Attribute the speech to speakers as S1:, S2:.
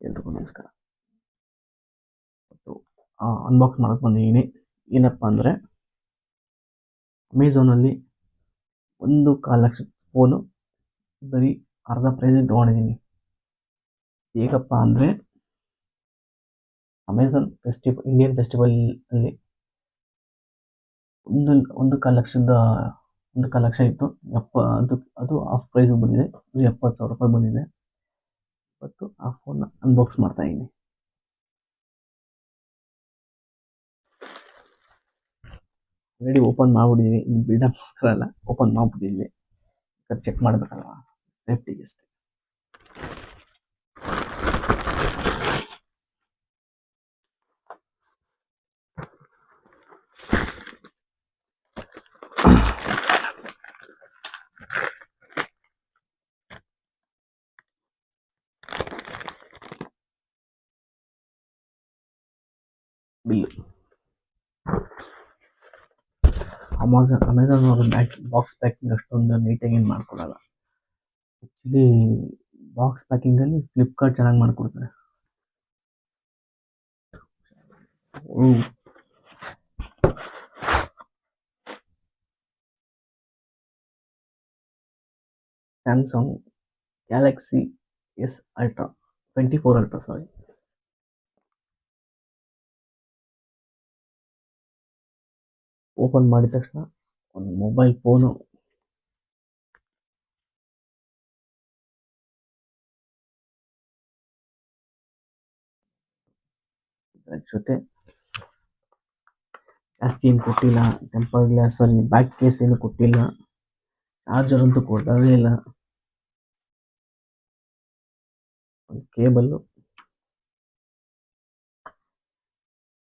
S1: ಎಲ್ರಿಗೂ ನಮಸ್ಕಾರ. ಇವತ್ತು ಅನ್ಬಾಕ್ಸ್ ಮಾಡಕ್ಕೆ ಬಂದಿದ್ದೀನಿ. ಏನಪ್ಪ ಅಂದರೆ ಅಮೆಝಾನಲ್ಲಿ 1.25 ಲಕ್ಷ ಫೋನು ಬರೀ ಅರ್ಧ ಪ್ರೈಸಿಗೆ ತೊಗೊಂಡಿದ್ದೀನಿ. ಹೇಗಪ್ಪ ಅಂದರೆ ಅಮೆಝಾನ್ ಇಂಡಿಯನ್ ಫೆಸ್ಟಿವಲ್ ಅಲ್ಲಿ 1.25 ಲಕ್ಷದ 1.25 ಲಕ್ಷ ಇತ್ತು. ಅದು ಆಫ್ ಪ್ರೈಸ್ ಬಂದಿದೆ. 70,000 ರೂಪಾಯಿ ಬಂದಿದೆ. ಇವತ್ತು ಆ ಫೋನ್ನ ಅನ್ಬಾಕ್ಸ್ ಮಾಡ್ತಾ ಇದ್ದೀನಿ. Already open ಮಾಡ್ಬಿಟ್ಟಿದ್ದೀವಿ. ಬಿಲ್ಡಪ್ಗೋಸ್ಕರ ಅಲ್ಲ, ಓಪನ್ ಮಾಡ್ಬಿಟ್ಟಿದ್ವಿ. ಚೆಕ್ ಮಾಡಬೇಕಲ್ವಾ, ಸೇಫ್ಟಿಗೆ ಅಷ್ಟೇ. ಬಿಲ್ಲು ಅಮೆಝಾನ್ ಅವರು ಬಾಕ್ಸ್ ಪ್ಯಾಕಿಂಗ್ ಅಷ್ಟೊಂದು ನೀಟಾಗಿ ಏನು ಮಾಡ್ಕೊಡಲ್ಲ. ಆ್ಯಕ್ಚುಲಿ ಬಾಕ್ಸ್ ಪ್ಯಾಕಿಂಗಲ್ಲಿ ಫ್ಲಿಪ್ಕಾರ್ಟ್ ಚೆನ್ನಾಗಿ ಮಾಡಿಕೊಡ್ತಾರೆ. Samsung Galaxy S Ultra 24 ultra sorry. Open ಮಾಡಿದ ತಕ್ಷಣ ಒಂದು ಮೊಬೈಲ್ ಫೋನು ಜೊತೆ ಜಾಸ್ತಿ ಏನು ಕೊಟ್ಟಿಲ್ಲ. ಟೆಂಪರ್ ಗ್ಲಾಸ್ ಬ್ಯಾಕ್ ಕೇಸ್ ಏನು ಕೊಟ್ಟಿಲ್ಲ. ಚಾರ್ಜರ್ ಅಂತೂ ಕೊಡೋದೇ ಇಲ್ಲ. ಒಂದು ಕೇಬಲ್ಲು